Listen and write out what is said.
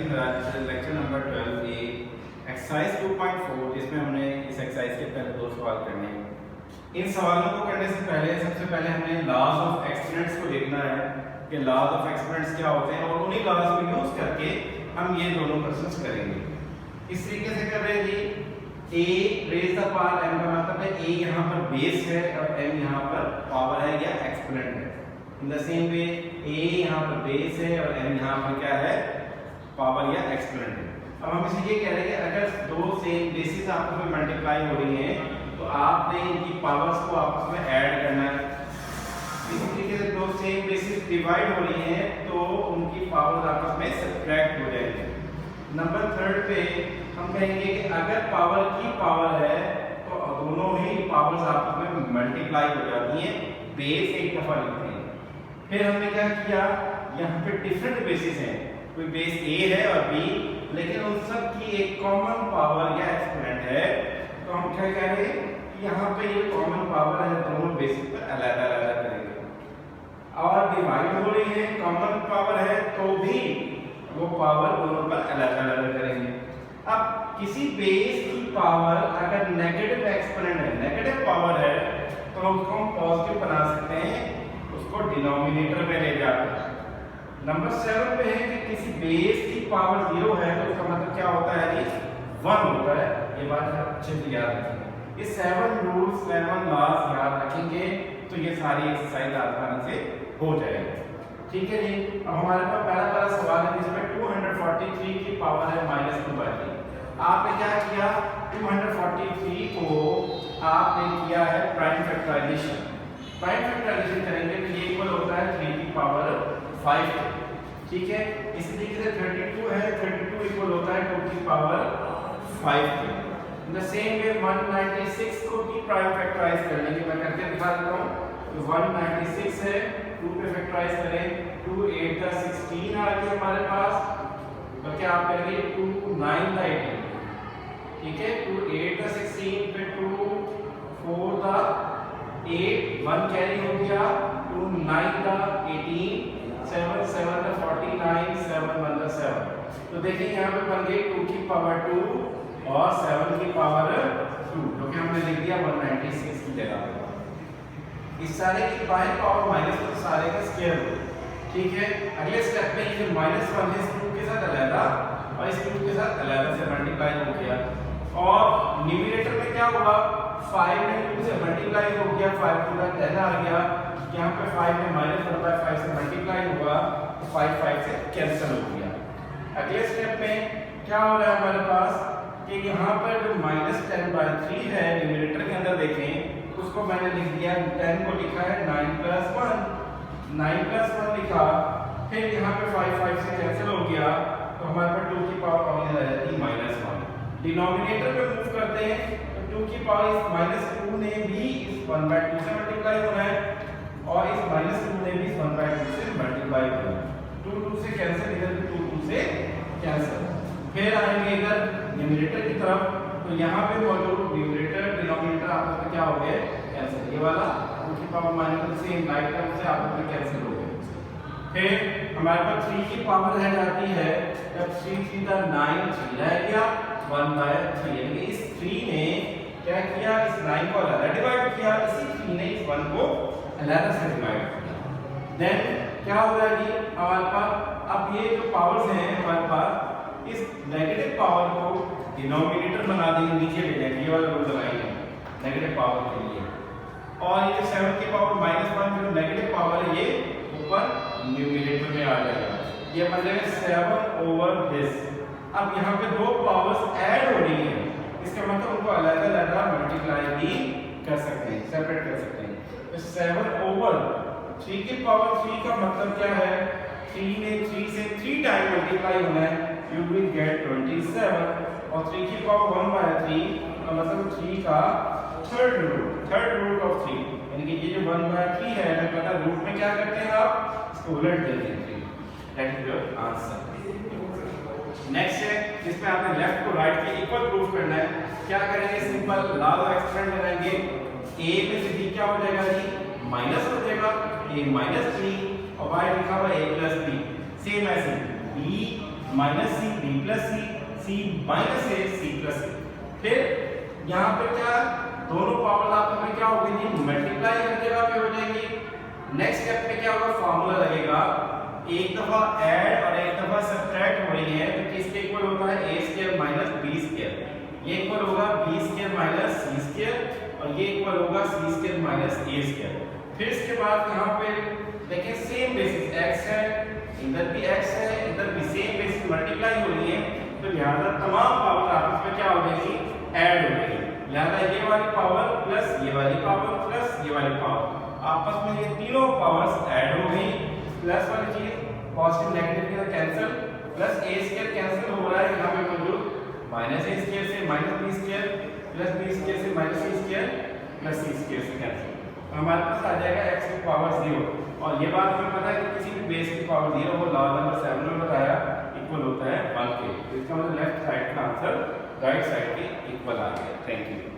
Lecture number 12 ए exercise 2.4 जिसमें हमने इस एक्सरसाइज के पहले दो सवाल करने हैं। इन सवालों को करने से पहले सबसे पहले हमने लॉज ऑफ एक्सपोनेंट्स को देखना है कि लॉज ऑफ एक्सपोनेंट्स क्या होते हैं और उन्हीं लॉज को यूज करके हम ये दोनों क्वेश्चंस करेंगे। इस तरीके से कर रहे हैं जी a raise the power m का मतलब है a यहाँ पर बेस है और m यहाँ पर पावर है या एक्सपोनेंट है। In the same way a यहाँ पर बेस है और m यहाँ पर क्या है, पावर या एक्सपोनेंट है। अब हम इसे ये कह रहे हैं कि अगर दो सेम बेसिस आपस में मल्टीप्लाई हो रही हैं तो आपने इनकी पावर्स को आपस में ऐड करना है। इसी तरीके से दो सेम बेसिस डिवाइड हो रही हैं तो उनकी पावर्स आपस में सब्ट्रैक्ट हो जाएंगी। नंबर 3 पे हम कहेंगे कि अगर पावर की पावर है तो दोनों ही पावर्स आपस में मल्टीप्लाई हो जाती हैं, बेस एक दफा लिखते हैं। फिर हमने क्या किया, यहाँ पे डिफरेंट बेसिस हैं, कोई बेस a है और b, लेकिन उन सब की एक कॉमन पावर या एक्सपोनेंट है। तो हम क्या कह रहे हैं, यहाँ पे ये कॉमन पावर है, दोनों बेसिस पर अलग-अलग करेंगे और डिवाइड हो रही है, कॉमन पावर है तो भी वो पावर दोनों पर अलग-अलग करेंगे। अब किसी बेस की पावर अगर नेगेटिव एक्सपोनेंट है, नेगेटिव पावर है, तो उसको हम पॉजिटिव बना सकते हैं, उसको डिनोमिनेटर में ले जाकर। नंबर 7 पे है कि किसी बेस की पावर 0 है तो उसका मतलब क्या होता है जी, 1 होता है। ये बात अच्छे से याद रखेंगे। ये 7 रूल्स 7 लॉज याद रखेंगे तो ये सारी एक्सरसाइज आसानी से हो जाएगी। ठीक है जी। अब हमारे पास पहला सवाल है जिसमें 243 की पावर है -2/3। आपने क्या किया, 243 को आपने किया है प्राइम फैक्टराइजेशन। प्राइम फैक्टराइजेशन करेंगे तो ये इक्वल होता है 3 की पावर 5। ठीक है। इसी तरीके से 32 है, 32 इक्वल होता है 2 की पावर 5 के। इन द सेम वे 196 को भी प्राइम फैक्टराइज कर लेंगे, मैं करके दिखा देता हूं। तो 196 है, 2 पे फैक्टराइज करें, 2 8 का 16 आ गया हमारे पास, तो क्या आप करेंगे 2 9 का 18। ठीक है, 2 8 का 16 पे 2 4 का 8 1 कैरी हो गया, 2 9 का 18 7 7 का 49 7 1 का 7। तो देखिए यहाँ पे बन गई 2 की पावर 2 और 7 की पावर 2, जो कि हमने लिख दिया 196 की जगह पे। इस सारे की बाहर पावर माइनस तो सारे का स्क्वायर हो। ठीक है। अगले स्टेप में ये -1 है, इस 2 के साथ अलग और इस 2 के साथ अलग से मल्टीप्लाई हो गया और न्यूमरेटर में क्या हुआ, 5 ने 2 से मल्टीप्लाई हो गया, 5 2 का 10 आ गया। यहाँ पे 5 में -1/5 से मल्टीप्लाई हुआ तो 5 5 से कैंसिल हो गया। अगले स्टेप में क्या हो रहा है हमारे पास कि यहाँ पर जो -10/3 है न्यूमरेटर के अंदर देखें, उसको मैंने लिख दिया, 10 को लिखा है 9 + 1, 9 + 1 लिखा। फिर यहाँ पे 5 5 से कैंसिल हो गया तो हमारे पास 2 की पावर कौन आ जाती है, -1। डिनोमिनेटर में मूव करते हैं तो 2 की पावर इस -2 ने भी इस 1/2 से मल्टीप्लाई होना है और इस -2 ने भी इस 1/2 से मल्टीप्लाई होना है। 2 2 से कैंसिल, इधर भी 2 2 से कैंसिल। फिर आएंगे इधर न्यूमरेटर की तरफ, तो यहाँ पे मौजूद न्यूमरेटर डिनोमिनेटर आपस में क्या हो गए, कैंसिल। ये वाला 2 की पावर -2 से राइट टर्म से आपस में कैंसिल हो गए। फिर हमारे पास 3 की पावर रह जाती है, जब 3 3 का 9 3 रह गया 1/3, यानी इस 3 ने क्या किया, इस 9 को अलग डिवाइड किया, इसी 3 ने इस 1 को अलग से डिवाइड किया। देन क्या हो रहा है जी हमारे पास, अब ये जो पावर्स हैं हमारे पास, इस नेगेटिव पावर को डिनोमिनेटर बना देंगे, नीचे ले जाएंगे, ये वाला रूल लगाएंगे नेगेटिव पावर के लिए। और ये 7 की पावर -1 जो नेगेटिव पावर है ये ऊपर न्यूमरेटर में आ जाएगा, ये बन जाएगा 7/this। अब यहाँ पे दो पावर्स ऐड हो रही है, इसका मतलब उनको अलग-अलग मल्टीप्लाई भी कर सकते हैं, सेपरेट कर सकते हैं। तो 7/3 की पावर 3 का मतलब क्या है, 3 ने 3 से 3 टाइम मल्टीप्लाई होना है, you will get 27। और 3 की पावर 1/3 का मतलब 3 का थर्ड रूट ऑफ 3, यानी कि ये जो 1/3 है, मैं पता रूट में क्या करते हैं आप, इसको उलट देते हैं। That is your answer. Next है जिसमें आपने लेफ्ट को राइट के इक्वल प्रूफ करना है। क्या करेंगे, सिंपल लॉज ऑफ एक्सपोनेंट लगाएंगे, a में से b क्या हो जाएगा जी, माइनस हो जाएगा, a -3 और y लिखा हुआ a + b। सेम ऐसे b minus C B plus C, C minus A C plus A. फिर यहाँ पे क्या दोनों पावर आपस में क्या हो गई, मल्टीप्लाई हर जगह पे हो जाएगी। नेक्स्ट स्टेप पे क्या होगा, फार्मूला लगेगा, एक दफा ऐड और एक दफा सब्ट्रैक्ट हो रही है तो किसके इक्वल होता है, a square minus b square. ये इक्वल होगा b square minus c square और ये इक्वल होगा c square minus a square. फिर इसके बाद यहाँ पे देखिए सेम बेसिस x है, इधर भी x है, इधर भी सेम बेसिस मल्टीप्लाई हो रही है, तो लिहाजा तमाम पावर आपस में क्या हो जाएगी, ऐड हो जाएगी। लिहाजा ये वाली पावर प्लस ये वाली पावर प्लस ये वाली पावर, आपस में ये तीनों पावर्स ऐड हो गई। प्लस वाली चीज पॉजिटिव नेगेटिव के साथ cancel, plus a square cancel हो रहा है यहाँ पे मौजूद, माइनस a स्क्वायर से minus b square, plus b square से minus c square, plus c square से कैंसिल, तो हमारे पास आ जाएगा x की पावर 0। और ये बात हमें पता है कि किसी भी बेस की पावर 0 वो लॉ नंबर 7 में बताया इक्वल होता है 1 के, तो इसका मतलब लेफ्ट साइड का आंसर राइट साइड के इक्वल आ गया। Thank you.